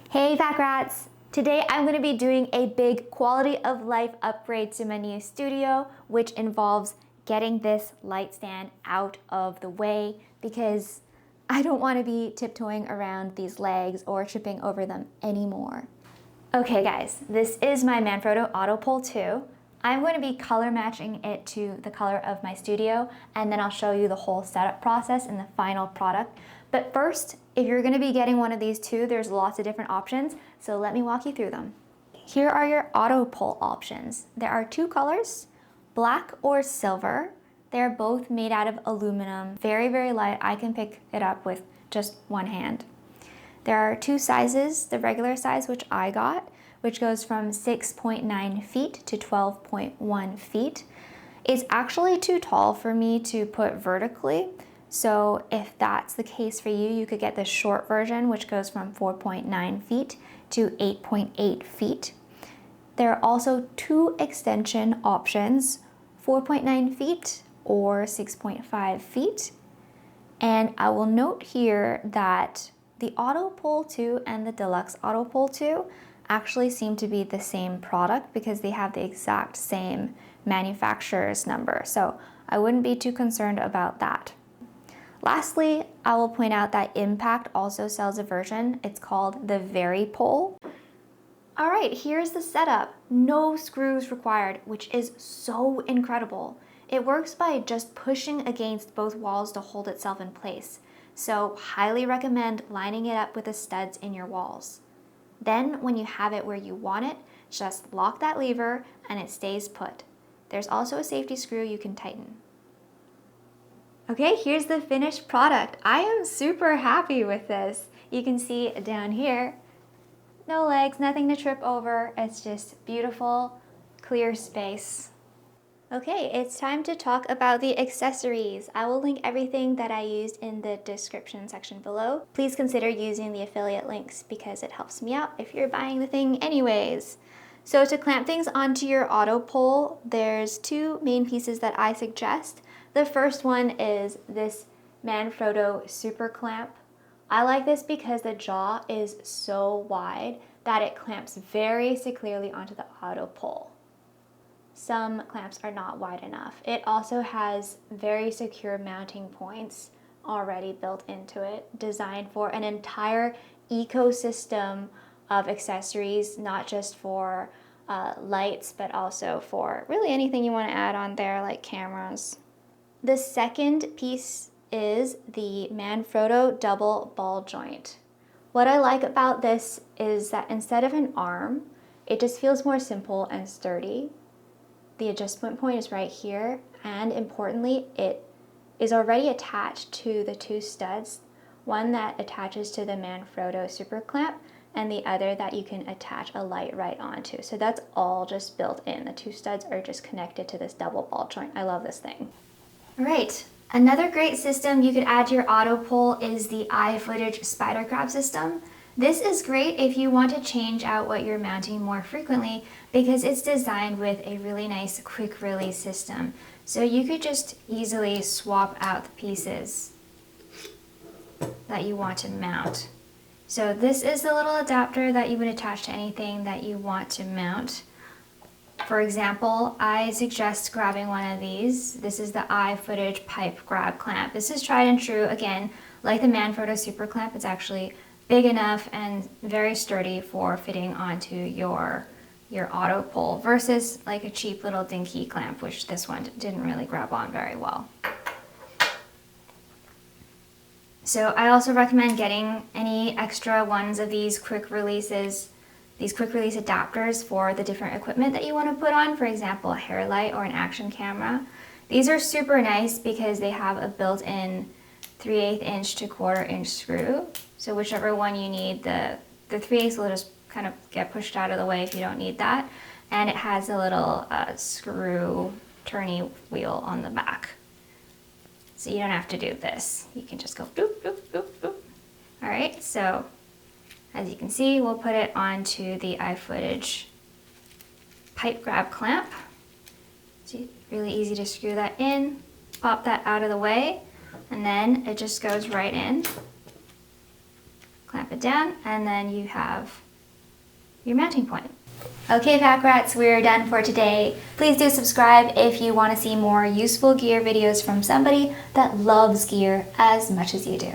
Hey Pack Rats! Today I'm going to be doing a big quality of life upgrade to my new studio, which involves getting this light stand out of the way because I don't want to be tiptoeing around these legs or tripping over them anymore. Okay guys, this is my Manfrotto Autopole 2. I'm going to be color matching it to the color of my studio, and then I'll show you the whole setup process and the final product. But first, if you're going to be getting one of these too, there's lots of different options, so let me walk you through them. Here are your Autopole options. There are two colors, black or silver. They're both made out of aluminum, very, very light. I can pick it up with just one hand. There are two sizes, the regular size, which I got, which goes from 6.9 feet to 12.1 feet. It's actually too tall for me to put vertically. So if that's the case for you, you could get the short version, which goes from 4.9 feet to 8.8 feet. There are also two extension options, 4.9 feet or 6.5 feet. And I will note here that the Autopole 2 and the Deluxe Autopole 2 actually seem to be the same product because they have the exact same manufacturer's number. So I wouldn't be too concerned about that. Lastly, I will point out that Impact also sells a version. It's called the Varipole. All right, here's the setup. No screws required, which is so incredible. It works by just pushing against both walls to hold itself in place. So highly recommend lining it up with the studs in your walls. Then when you have it where you want it, just lock that lever and it stays put. There's also a safety screw you can tighten. Okay, here's the finished product. I am super happy with this. You can see down here, no legs, nothing to trip over. It's just beautiful, clear space. Okay, it's time to talk about the accessories. I will link everything that I used in the description section below. Please consider using the affiliate links because it helps me out if you're buying the thing anyways. So to clamp things onto your Autopole, there's two main pieces that I suggest. The first one is this Manfrotto Super Clamp. I like this because the jaw is so wide that it clamps very securely onto the Autopole. Some clamps are not wide enough. It also has very secure mounting points already built into it, designed for an entire ecosystem of accessories, not just for lights, but also for really anything you want to add on there, like cameras. The second piece is the Manfrotto double ball joint. What I like about this is that instead of an arm, it just feels more simple and sturdy. The adjustment point is right here, and importantly, it is already attached to the two studs, one that attaches to the Manfrotto Super Clamp and the other that you can attach a light right onto. So that's all just built in. The two studs are just connected to this double ball joint. I love this thing. All right, another great system you could add to your Autopole is the eye footage spider crab system. This is great if you want to change out what you're mounting more frequently because it's designed with a really nice quick release system. So you could just easily swap out the pieces that you want to mount. So this is the little adapter that you would attach to anything that you want to mount. For example, I suggest grabbing one of these. This is the eye footage pipe grab clamp. This is tried and true. Again, like the Manfrotto Super Clamp, it's actually big enough and very sturdy for fitting onto your Autopole versus like a cheap little dinky clamp, which this one didn't really grab on very well. So I also recommend getting any extra ones of these quick releases, these quick release adapters for the different equipment that you want to put on, for example, a hair light or an action camera. These are super nice because they have a built-in 3/8 inch to 1/4 inch screw. So whichever one you need, the 3/8 will just kind of get pushed out of the way if you don't need that. And it has a little screw turny wheel on the back. So you don't have to do this. You can just go boop, boop, boop, boop. All right, so as you can see, we'll put it onto the eye footage pipe grab clamp. So really easy to screw that in, pop that out of the way, and then it just goes right in. Clamp clamp it down, and then you have your mounting point. Okay, pack rats, we're done for today. Please do subscribe if you want to see more useful gear videos from somebody that loves gear as much as you do.